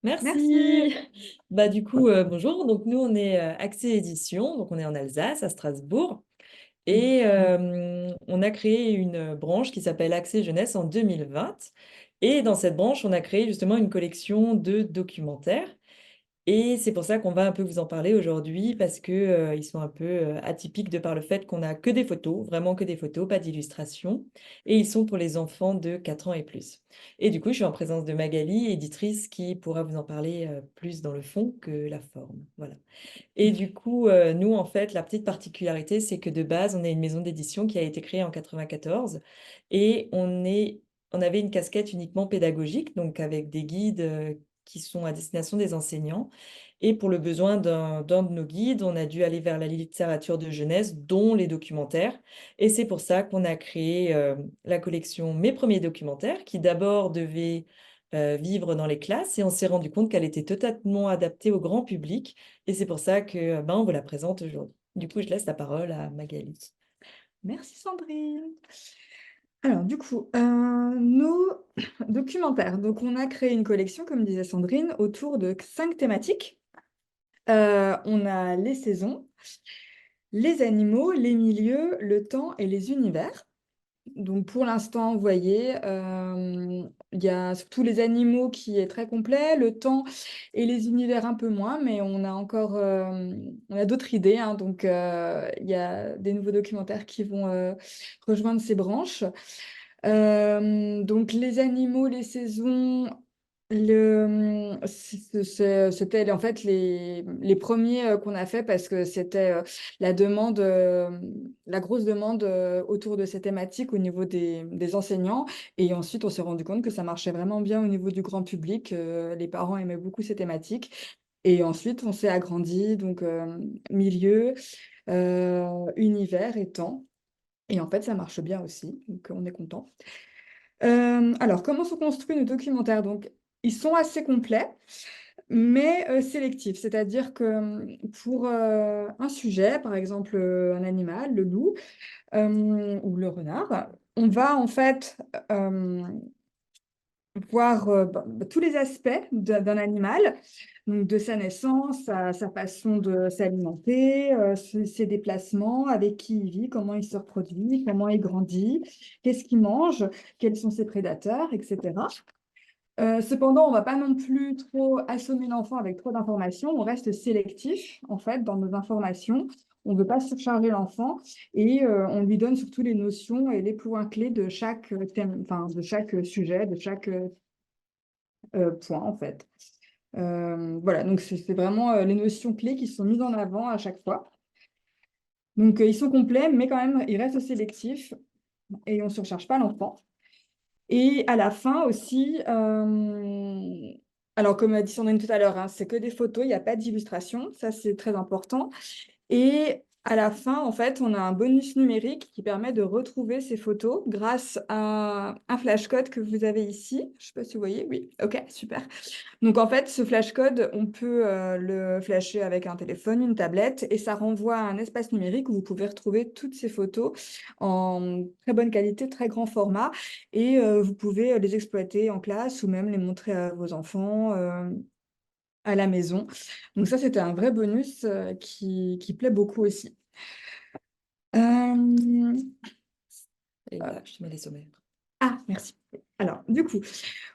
Merci. Merci. Du coup, bonjour. Donc, nous, on est Axé Édition. Donc, on est en Alsace, à Strasbourg. Et on a créé une branche qui s'appelle Axé Jeunesse en 2020. Et dans cette branche, on a créé justement une collection de documentaires. Et c'est pour ça qu'on va un peu vous en parler aujourd'hui parce que, ils sont un peu atypiques de par le fait qu'on n'a que des photos, vraiment que des photos, pas d'illustrations. Et ils sont pour les enfants de 4 ans et plus. Et du coup, je suis en présence de Magali, éditrice, qui pourra vous en parler plus dans le fond que la forme. Voilà. Et du coup, nous, en fait, la petite particularité, c'est que de base, on est une maison d'édition qui a été créée en 94 et on avait une casquette uniquement pédagogique, donc avec des guides qui sont à destination des enseignants. Et pour le besoin d'un de nos guides, on a dû aller vers la littérature de jeunesse, dont les documentaires. Et c'est pour ça qu'on a créé la collection Mes premiers documentaires, qui d'abord devait vivre dans les classes, et on s'est rendu compte qu'elle était totalement adaptée au grand public. Et c'est pour ça que on vous la présente aujourd'hui. Du coup, je laisse la parole à Magali. Merci Sandrine. Alors, du coup, nos documentaires. Donc, on a créé une collection, comme disait Sandrine, autour de 5 thématiques. On a les saisons, les animaux, les milieux, le temps et les univers. Donc, pour l'instant, vous voyez, il y a surtout les animaux qui est très complet, le temps et les univers un peu moins, mais on a encore on a d'autres idées, hein. Donc, il y a des nouveaux documentaires qui vont rejoindre ces branches. Donc, les animaux, les saisons, c'était en fait les premiers qu'on a fait parce que c'était la demande, la grosse demande autour de ces thématiques au niveau des enseignants. Et ensuite, on s'est rendu compte que ça marchait vraiment bien au niveau du grand public. Les parents aimaient beaucoup ces thématiques. Et ensuite, on s'est agrandi, donc milieu, univers et temps. Et en fait, ça marche bien aussi, donc on est content. Alors, comment sont construits nos documentaires? Donc, ils sont assez complets, mais sélectifs. C'est-à-dire que pour un sujet, par exemple un animal, le loup ou le renard, on va en fait voir tous les aspects d'un animal, donc de sa naissance, sa façon de s'alimenter, ses déplacements, avec qui il vit, comment il se reproduit, comment il grandit, qu'est-ce qu'il mange, quels sont ses prédateurs, etc. Cependant, on ne va pas non plus trop assommer l'enfant avec trop d'informations. On reste sélectif, en fait, dans nos informations. On ne veut pas surcharger l'enfant et on lui donne surtout les notions et les points clés de chaque thème, enfin, de chaque sujet, de chaque point, en fait. Voilà, donc c'est vraiment les notions clés qui sont mises en avant à chaque fois. Donc, ils sont complets, mais quand même, ils restent sélectifs et on ne surcharge pas l'enfant. Et à la fin aussi, alors comme a dit Sandrine tout à l'heure, hein, c'est que des photos, il n'y a pas d'illustration, ça c'est très important. Et à la fin, en fait, on a un bonus numérique qui permet de retrouver ces photos grâce à un flashcode que vous avez ici. Je ne sais pas si vous voyez, oui, ok, super. Donc en fait, ce flashcode, on peut le flasher avec un téléphone, une tablette, et ça renvoie à un espace numérique où vous pouvez retrouver toutes ces photos en très bonne qualité, très grand format, et vous pouvez les exploiter en classe ou même les montrer à vos enfants à la maison. Donc ça, c'était un vrai bonus qui plaît beaucoup aussi. Euh, Et là, je te mets les sommaires. Ah, merci. Alors, du coup,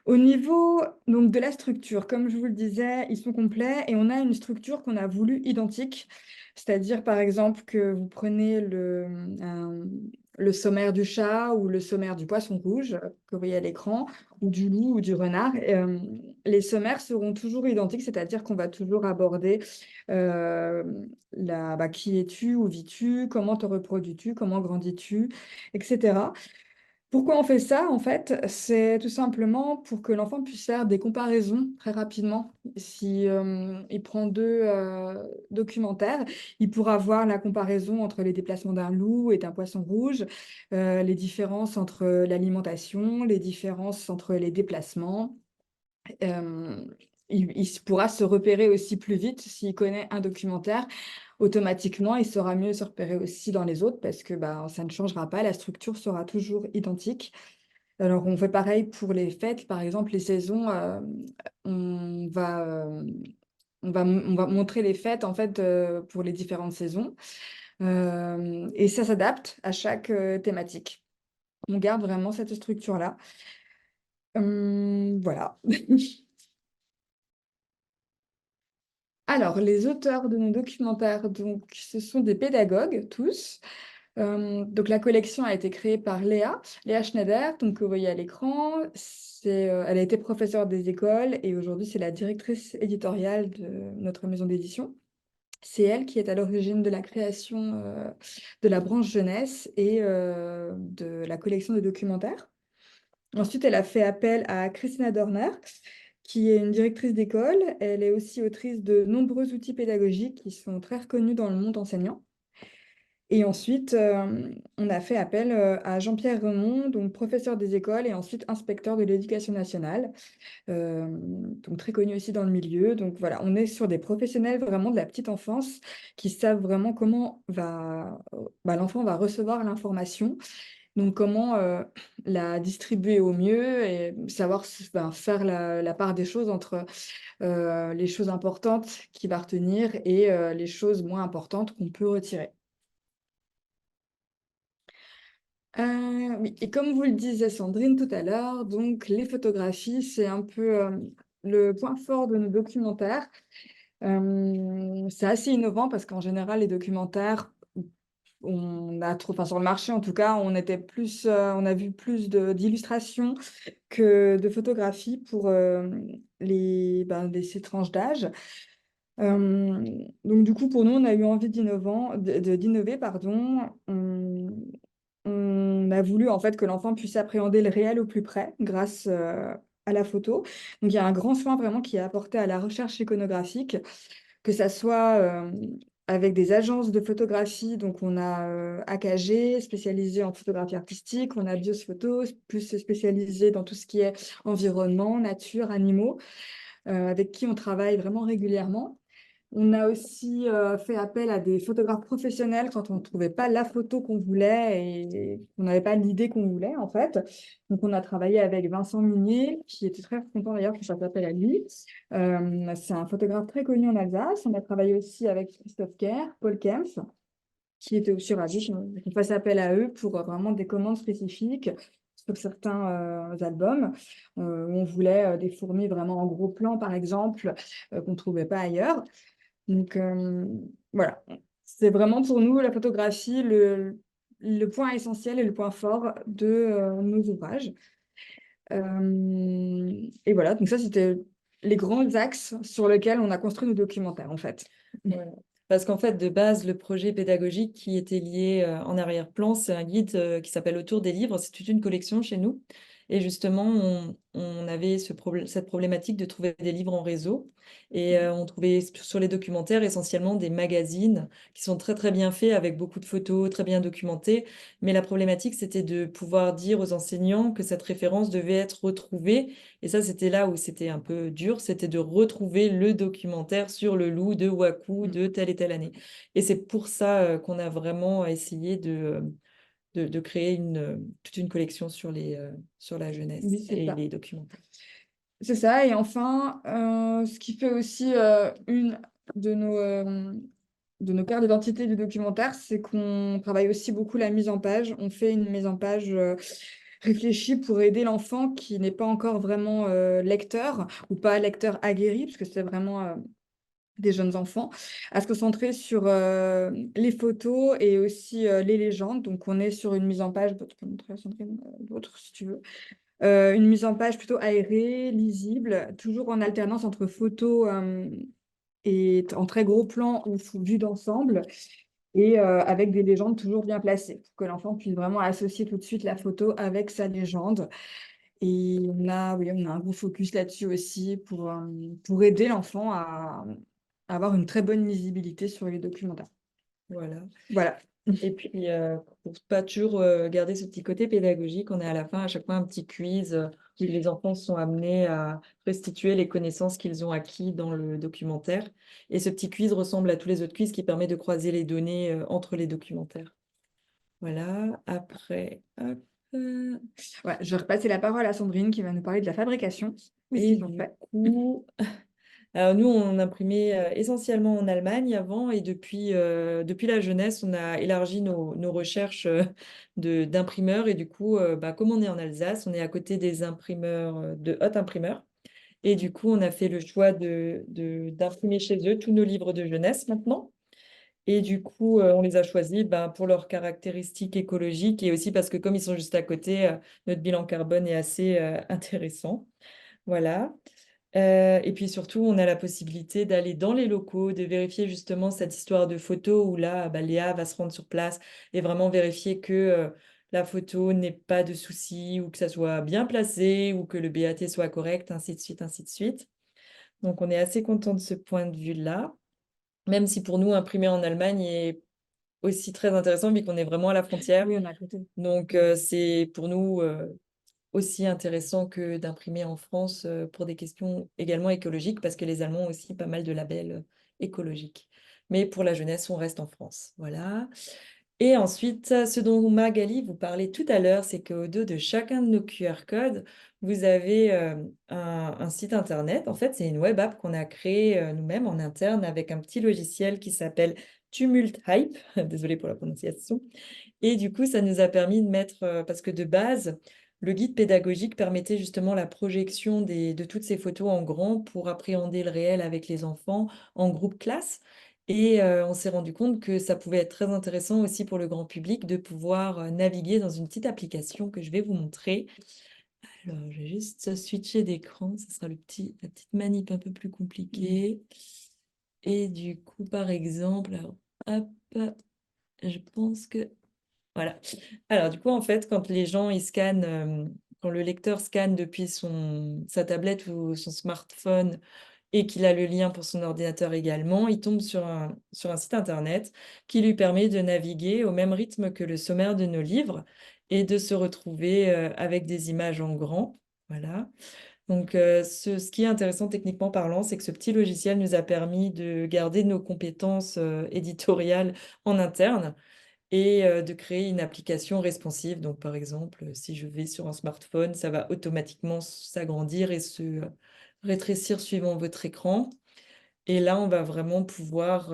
au niveau donc, de la structure, comme je vous le disais, ils sont complets et on a une structure qu'on a voulu identique. C'est-à-dire, par exemple, que vous prenez le sommaire du chat ou le sommaire du poisson rouge que vous voyez à l'écran, ou du loup ou du renard. Les sommaires seront toujours identiques, c'est-à-dire qu'on va toujours aborder euh, qui es-tu, où vis-tu, comment te reproduis-tu, comment grandis-tu, etc. Pourquoi on fait ça, en fait? C'est tout simplement pour que l'enfant puisse faire des comparaisons très rapidement. Si il prend deux documentaires, il pourra voir la comparaison entre les déplacements d'un loup et d'un poisson rouge, les différences entre l'alimentation, les différences entre les déplacements. Euh, il pourra se repérer aussi plus vite s'il connaît un documentaire. Automatiquement, il saura mieux se repérer aussi dans les autres parce que bah, ça ne changera pas, la structure sera toujours identique. Alors, on fait pareil pour les fêtes, par exemple, les saisons, on va, on va montrer les fêtes, en fait, pour les différentes saisons. Et ça s'adapte à chaque, thématique. On garde vraiment cette structure-là. Voilà. Alors, les auteurs de nos documentaires, donc, ce sont des pédagogues, tous. Donc la collection a été créée par Léa Schneider, donc que vous voyez à l'écran. Elle a été professeure des écoles et aujourd'hui c'est la directrice éditoriale de notre maison d'édition. C'est elle qui est à l'origine de la création de la branche jeunesse et de la collection de documentaires. Ensuite, elle a fait appel à Christina Dorner, qui est une directrice d'école. Elle est aussi autrice de nombreux outils pédagogiques qui sont très reconnus dans le monde enseignant. Et ensuite, on a fait appel à Jean-Pierre Remond, donc professeur des écoles et ensuite inspecteur de l'éducation nationale, donc très connu aussi dans le milieu. Donc voilà, on est sur des professionnels vraiment de la petite enfance qui savent vraiment comment l'enfant va recevoir l'information, donc comment la distribuer au mieux et savoir faire la part des choses entre les choses importantes qu'il va retenir et les choses moins importantes qu'on peut retirer. Oui, et comme vous le disait Sandrine tout à l'heure, donc les photographies, c'est un peu le point fort de nos documentaires. C'est assez innovant parce qu'en général, les documentaires, enfin sur le marché en tout cas, on a vu plus d'illustrations que de photographies pour ces tranches d'âge. Donc du coup, pour nous, on a eu envie d'innover, pardon. On a voulu en fait que l'enfant puisse appréhender le réel au plus près grâce à la photo. Donc il y a un grand soin vraiment qui est apporté à la recherche iconographique, que ça soit avec des agences de photographie. Donc on a AKG, spécialisé en photographie artistique, on a Bios Photo, plus spécialisé dans tout ce qui est environnement, nature, animaux, avec qui on travaille vraiment régulièrement. On a aussi fait appel à des photographes professionnels quand on ne trouvait pas la photo qu'on voulait et qu'on n'avait pas l'idée qu'on voulait, en fait. Donc, on a travaillé avec Vincent Munier, qui était très content d'ailleurs que ça s'appelle à lui. C'est un photographe très connu en Alsace. On a travaillé aussi avec Christophe Kerr, Paul Kempf, qui était aussi ravi qu'on fasse appel à eux pour vraiment des commandes spécifiques sur certains albums. On voulait des fourmis vraiment en gros plan, par exemple, qu'on ne trouvait pas ailleurs. Donc voilà, c'est vraiment pour nous la photographie le point essentiel et le point fort de nos ouvrages. Et voilà, donc ça c'était les grands axes sur lesquels on a construit nos documentaires en fait. Ouais. Parce qu'en fait, de base, le projet pédagogique qui était lié en arrière-plan, c'est un guide qui s'appelle Autour des livres. C'est toute une collection chez nous. Et justement, on avait cette problématique de trouver des livres en réseau. Et on trouvait sur les documentaires essentiellement des magazines qui sont très très bien faits avec beaucoup de photos, très bien documentés. Mais la problématique, c'était de pouvoir dire aux enseignants que cette référence devait être retrouvée. Et ça, c'était là où c'était un peu dur, c'était de retrouver le documentaire sur le loup de Wakou de telle et telle année. Et c'est pour ça qu'on a vraiment essayé de créer toute une collection sur la Oui, jeunesse c'est et ça. les documentaires. C'est ça. Et enfin, ce qui fait aussi une de nos cartes d'identité du documentaire, c'est qu'on travaille aussi beaucoup la mise en page. On fait une mise en page réfléchie pour aider l'enfant qui n'est pas encore vraiment lecteur ou pas lecteur aguerri, parce que c'est vraiment des jeunes enfants, à se concentrer sur les photos et aussi les légendes. Donc, on est sur une mise en page, tu peux montrer à Sandrine l'autre si tu veux. Une mise en page plutôt aérée, lisible, toujours en alternance entre photos et en très gros plan ou vue d'ensemble, et avec des légendes toujours bien placées, pour que l'enfant puisse vraiment associer tout de suite la photo avec sa légende. Et oui, on a un gros focus là-dessus aussi pour aider l'enfant à avoir une très bonne lisibilité sur les documentaires. Voilà. Voilà. Et puis, pour pas toujours garder ce petit côté pédagogique, on est à la fin à chaque fois un petit quiz où les enfants sont amenés à restituer les connaissances qu'ils ont acquis dans le documentaire. Et ce petit quiz ressemble à tous les autres quiz qui permet de croiser les données entre les documentaires. Voilà, après, hop. Euh, Ouais, je vais repasser la parole à Sandrine qui va nous parler de la fabrication. Où est-ce et qu'ils ont du fait? coup, alors nous, on imprimait essentiellement en Allemagne avant et depuis la jeunesse, on a élargi nos recherches d'imprimeurs et du coup, comme on est en Alsace, on est à côté des imprimeurs, de Hot Imprimeurs et du coup, on a fait le choix d'imprimer chez eux tous nos livres de jeunesse maintenant. Et du coup, on les a choisis pour leurs caractéristiques écologiques et aussi parce que comme ils sont juste à côté, notre bilan carbone est assez intéressant. Voilà. Et puis surtout, on a la possibilité d'aller dans les locaux, de vérifier justement cette histoire de photo où là, Léa va se rendre sur place et vraiment vérifier que la photo n'ait pas de soucis ou que ça soit bien placé ou que le BAT soit correct, ainsi de suite, ainsi de suite. Donc, on est assez content de ce point de vue-là, même si pour nous, imprimer en Allemagne est aussi très intéressant vu qu'on est vraiment à la frontière. Oui, on est à côté. Donc, c'est pour nous aussi intéressant que d'imprimer en France pour des questions également écologiques, parce que les Allemands ont aussi pas mal de labels écologiques. Mais pour la jeunesse, on reste en France. Voilà. Et ensuite, ce dont Magali vous parlait tout à l'heure, c'est qu'au dos de chacun de nos QR codes, vous avez un site internet. En fait, c'est une web app qu'on a créée nous-mêmes en interne avec un petit logiciel qui s'appelle Tumult Hype. Désolée pour la prononciation. Et du coup, ça nous a permis de mettre, parce que de base, le guide pédagogique permettait justement la projection de toutes ces photos en grand pour appréhender le réel avec les enfants en groupe classe. Et on s'est rendu compte que ça pouvait être très intéressant aussi pour le grand public de pouvoir naviguer dans une petite application que je vais vous montrer. Alors, je vais juste switcher d'écran, ce sera la petite manip un peu plus compliquée. Et du coup, par exemple, alors, hop, je pense que voilà. Alors, du coup, en fait, quand les gens, ils scannent, quand le lecteur scanne depuis sa tablette ou son smartphone et qu'il a le lien pour son ordinateur également, il tombe sur un site internet qui lui permet de naviguer au même rythme que le sommaire de nos livres et de se retrouver avec des images en grand. Voilà. Donc, ce qui est intéressant techniquement parlant, c'est que ce petit logiciel nous a permis de garder nos compétences éditoriales en interne et de créer une application responsive. Donc, par exemple, si je vais sur un smartphone, ça va automatiquement s'agrandir et se rétrécir suivant votre écran. Et là, on va vraiment pouvoir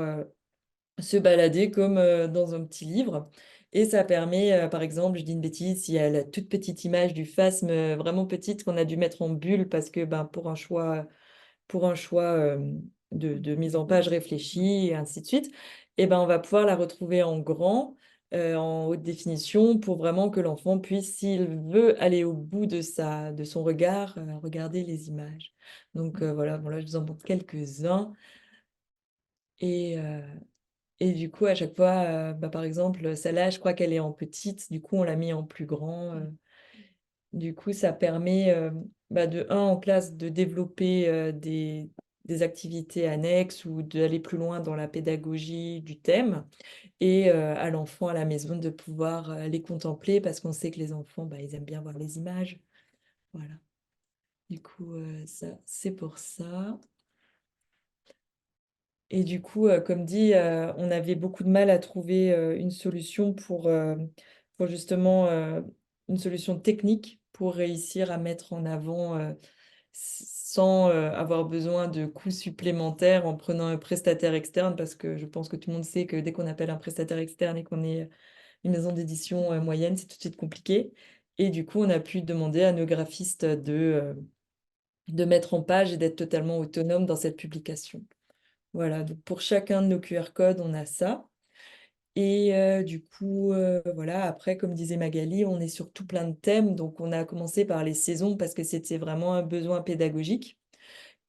se balader comme dans un petit livre. Et ça permet, par exemple, je dis une bêtise, il y a la toute petite image du phasme vraiment petite qu'on a dû mettre en bulle parce que pour un choix de mise en page réfléchie et ainsi de suite, et ben, on va pouvoir la retrouver en grand, en haute définition, pour vraiment que l'enfant puisse, s'il veut aller au bout de son regard, regarder les images. Donc voilà, bon là, je vous en montre quelques-uns. Et, euh, et du coup, à chaque fois, par exemple, celle-là, je crois qu'elle est en petite, du coup, on l'a mis en plus grand. Du coup, ça permet de un en classe de développer des activités annexes ou d'aller plus loin dans la pédagogie du thème et à l'enfant à la maison de pouvoir les contempler parce qu'on sait que les enfants, ils aiment bien voir les images. Voilà. Du coup, ça, c'est pour ça. Et du coup, comme dit, on avait beaucoup de mal à trouver une solution pour justement une solution technique pour réussir à mettre en avant sans avoir besoin de coûts supplémentaires en prenant un prestataire externe, parce que je pense que tout le monde sait que dès qu'on appelle un prestataire externe et qu'on est une maison d'édition moyenne, c'est tout de suite compliqué. Et du coup, on a pu demander à nos graphistes de mettre en page et d'être totalement autonome dans cette publication. Voilà, donc pour chacun de nos QR codes, on a ça. Et du coup, voilà, après, comme disait Magali, on est sur tout plein de thèmes. Donc, on a commencé par les saisons parce que c'était vraiment un besoin pédagogique.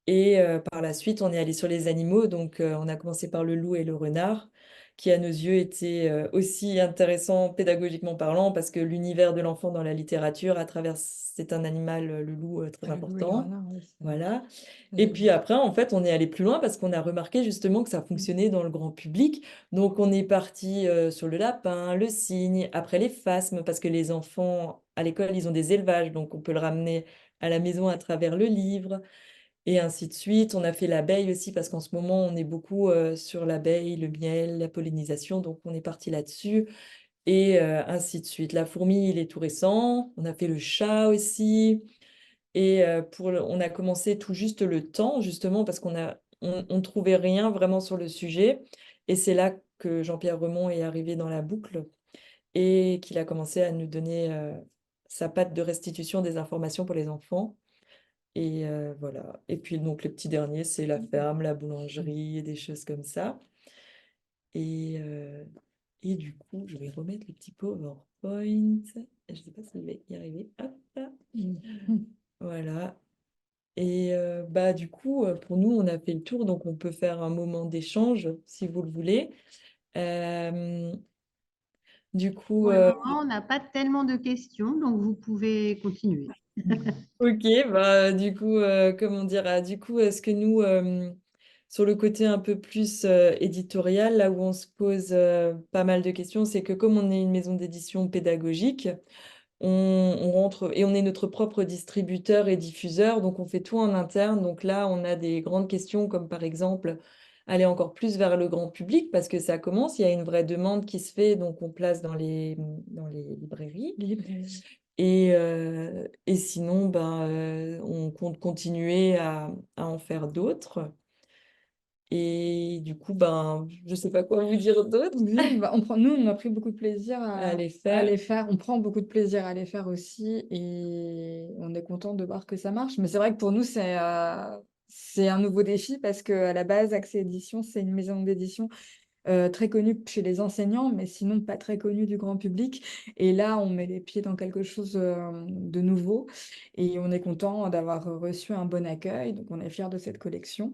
Et par la suite, on est allé sur les animaux. Donc, on a commencé par le loup et le renard, qui à nos yeux étaient aussi intéressants pédagogiquement parlant, parce que l'univers de l'enfant dans la littérature, à travers, c'est un animal, le loup, très Le loup et le important. renard, oui, Voilà. c'est Et joli. puis après, en fait, on est allé plus loin parce qu'on a remarqué justement que ça fonctionnait dans le grand public. Donc, on est parti sur le lapin, le cygne, après les phasmes, parce que les enfants à l'école, ils ont des élevages, donc on peut le ramener à la maison à travers le livre et ainsi de suite. On a fait l'abeille aussi parce qu'en ce moment, on est beaucoup sur l'abeille, le miel, la pollinisation, donc on est parti là-dessus. et ainsi de suite. La fourmi, il est tout récent. On a fait le chat aussi. Et on a commencé tout juste le temps, justement, parce on trouvait rien vraiment sur le sujet. Et c'est là que Jean-Pierre Remond est arrivé dans la boucle et qu'il a commencé à nous donner sa patte de restitution des informations pour les enfants. Et voilà. Et puis donc les petits derniers, c'est la ferme, la boulangerie et des choses comme ça. Et, euh, et du coup, je vais remettre le petit PowerPoint. Je ne sais pas si je vais y arriver. Hop. Voilà. Et bah, du coup, pour nous, on a fait le tour, donc on peut faire un moment d'échange si vous le voulez. Euh, du coup, Pour le moment, on n'a pas tellement de questions, donc vous pouvez continuer. ok, bah, du coup, comment dire, du coup, est-ce que nous, sur le côté un peu plus éditorial, là où on se pose pas mal de questions, c'est que comme on est une maison d'édition pédagogique, on rentre et on est notre propre distributeur et diffuseur, donc on fait tout en interne. Donc là, on a des grandes questions comme par exemple aller encore plus vers le grand public parce que ça commence, il y a une vraie demande qui se fait, donc on place dans les librairies. Et sinon, ben, on compte continuer à en faire d'autres. Et du coup, ben, je ne sais pas quoi vous dire d'autre Oui, bah, nous, on a pris beaucoup de plaisir à les à faire. les faire. On prend beaucoup de plaisir à les faire aussi et on est content de voir que ça marche. Mais c'est vrai que pour nous, c'est un nouveau défi parce qu'à la base, Accès Édition, c'est une maison d'édition très connue chez les enseignants, mais sinon pas très connue du grand public. Et là, on met les pieds dans quelque chose de nouveau et on est content d'avoir reçu un bon accueil. Donc, on est fiers de cette collection.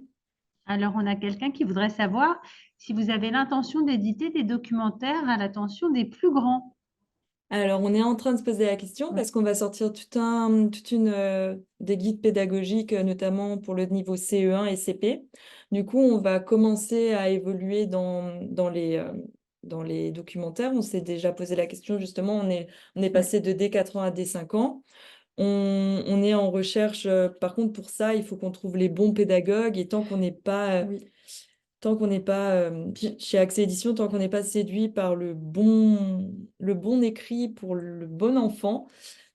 Alors, on a quelqu'un qui voudrait savoir si vous avez l'intention d'éditer des documentaires à l'attention des plus grands. Alors, on est en train de se poser la question Ouais. parce qu'on va sortir des guides pédagogiques, notamment pour le niveau CE1 et CP. Du coup, on va commencer à évoluer dans les documentaires. On s'est déjà posé la question, justement, on est Ouais. passé de D4 ans à D5 ans. On est en recherche, par contre, pour ça, il faut qu'on trouve les bons pédagogues et Oui. tant qu'on n'est pas chez Accès Édition, tant qu'on n'est pas séduit par le bon écrit pour le bon enfant,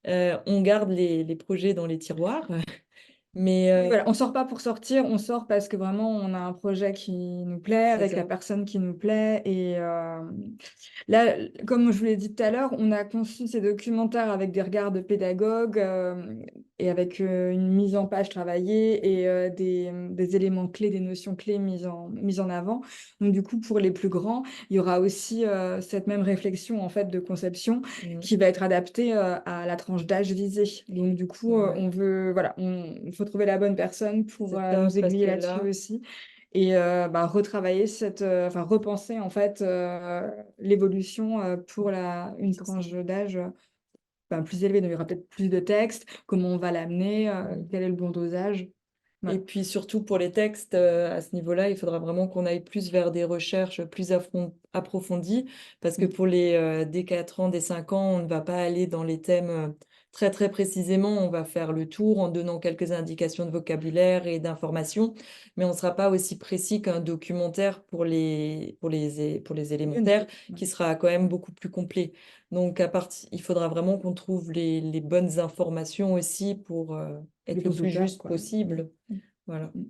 on garde les projets dans les tiroirs. Mais Oui, voilà, on sort pas pour sortir, on sort parce que vraiment on a un projet qui nous plaît, c'est avec la ça. personne qui nous plaît. Et là, comme je vous l'ai dit tout à l'heure, on a conçu ces documentaires avec des regards de pédagogue et avec une mise en page travaillée et des éléments clés, des notions clés mises en avant. Donc du coup, pour les plus grands, il y aura aussi cette même réflexion en fait de conception Mm. qui va être adapté à la tranche d'âge visée. Donc, du coup, Ouais, il faut trouver la bonne personne pour c'est ça, nous parce aiguiller que là-dessus là, aussi et bah, retravailler enfin, repenser en fait l'évolution pour une c'est ça. tranche d'âge ben, plus élevée. Donc, il y aura peut-être plus de texte, comment on va l'amener, Mm. quel est le bon dosage. Et Voilà. puis surtout pour les textes, à ce niveau-là, il faudra vraiment qu'on aille plus vers des recherches plus approfondies, parce que Mm. pour des 4 ans, des 5 ans, on ne va pas aller dans les thèmes très très précisément, on va faire le tour en donnant quelques indications de vocabulaire et d'informations, mais on ne sera pas aussi précis qu'un documentaire pour les Une élémentaires, fois. Ouais. qui sera quand même beaucoup plus complet. Donc il faudra vraiment qu'on trouve les bonnes informations aussi pour Le être le bon plus dosage, juste quoi. possible. Voilà. Mm.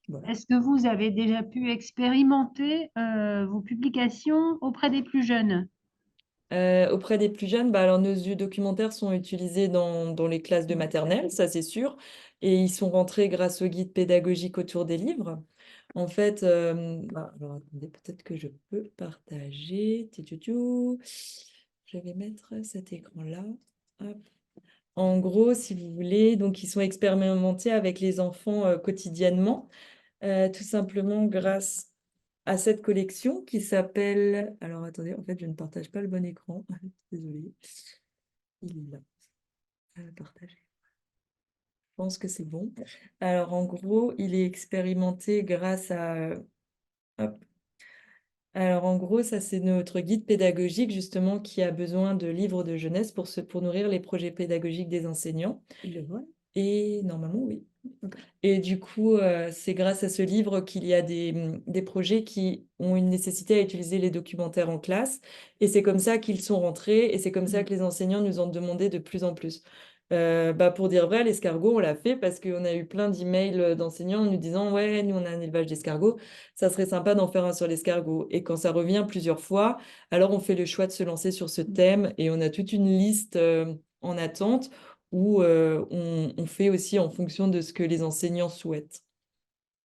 Voilà. Est-ce que vous avez déjà pu expérimenter vos publications auprès des plus jeunes? Auprès des plus jeunes, bah, alors nos yeux documentaires sont utilisés dans les classes de maternelle, ça c'est sûr, et ils sont rentrés grâce au guide pédagogique autour des livres. En fait, alors attendez, peut-être que je peux partager. Tchou-tchou-tchou. Je vais mettre cet écran-là. Hop. En gros, si vous voulez, donc ils sont expérimentés avec les enfants quotidiennement. Tout simplement grâce à cette collection qui s'appelle... Alors attendez, en fait, je ne partage pas le bon écran. Désolée. Il est là. Partager. Je pense que c'est bon. Alors en gros, il est expérimenté grâce à... hop. Alors en gros, ça c'est notre guide pédagogique justement qui a besoin de livres de jeunesse pour nourrir les projets pédagogiques des enseignants. Il le voit. Et normalement, oui. Ok. Et du coup, c'est grâce à ce livre qu'il y a des projets qui ont une nécessité à utiliser les documentaires en classe. Et c'est comme ça qu'ils sont rentrés et c'est comme ça Mm. que les enseignants nous ont demandé de plus en plus. Pour dire vrai, l'escargot, on l'a fait parce qu'on a eu plein d'emails d'enseignants nous disant, ouais, nous on a un élevage d'escargots, ça serait sympa d'en faire un sur l'escargot. Et quand ça revient plusieurs fois, alors on fait le choix de se lancer sur ce thème et on a toute une liste en attente où on fait aussi en fonction de ce que les enseignants souhaitent.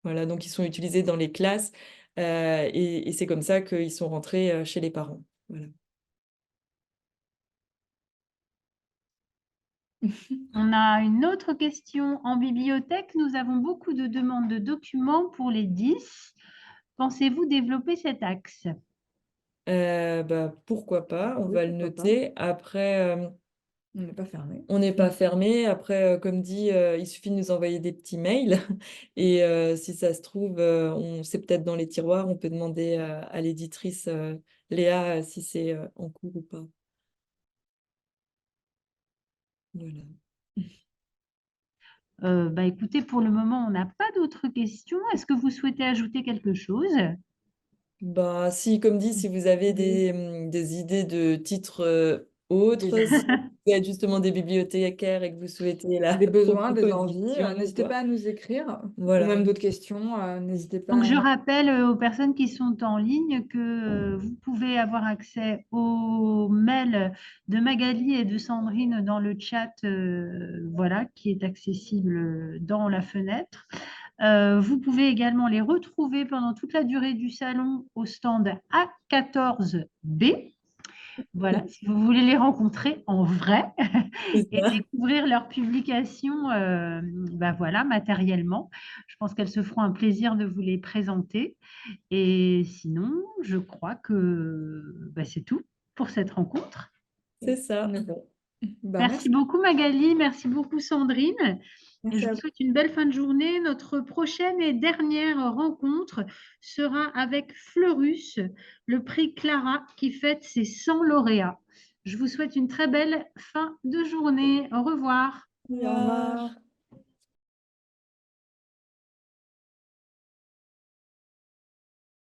Voilà, donc ils sont utilisés dans les classes et c'est comme ça qu'ils sont rentrés chez les parents. Voilà. On a une autre question. En bibliothèque, nous avons beaucoup de demandes de documents pour les 10. Pensez-vous développer cet axe? Pourquoi pas, on Oui, va le pourquoi pas. noter. Après, On n'est pas fermé. on n'est pas fermé. Après, comme dit, il suffit de nous envoyer des petits mails. Et si ça se trouve, c'est peut-être dans les tiroirs, on peut demander à l'éditrice Léa si c'est en cours ou pas. Voilà. Écoutez, pour le moment, on n'a pas d'autres questions. Est-ce que vous souhaitez ajouter quelque chose? Si, comme dit, si vous avez Oui. des idées de titres autres, si vous êtes justement des bibliothécaires et que vous souhaitez la Des besoins, des envies, proposition ou n'hésitez quoi. pas à nous écrire. Ou Voilà, même d'autres questions, n'hésitez Donc, je pas. rappelle aux personnes qui sont en ligne que vous pouvez avoir accès aux mails de Magali et de Sandrine dans le chat, voilà, qui est accessible dans la fenêtre. Vous pouvez également les retrouver pendant toute la durée du salon au stand A14B. Voilà, si vous voulez les rencontrer en vrai c'est et ça. découvrir leurs publications, voilà, matériellement, je pense qu'elles se feront un plaisir de vous les présenter. Et sinon, je crois que c'est tout pour cette rencontre. C'est ça. Mais bon. Merci Merci. beaucoup Magali, merci beaucoup Sandrine. Et Merci je à vous vous. souhaite une belle fin de journée. Notre prochaine et dernière rencontre sera avec Fleurus, le prix Clara qui fête ses 100 lauréats. Je vous souhaite une très belle fin de journée. Au revoir. Au Au revoir. revoir.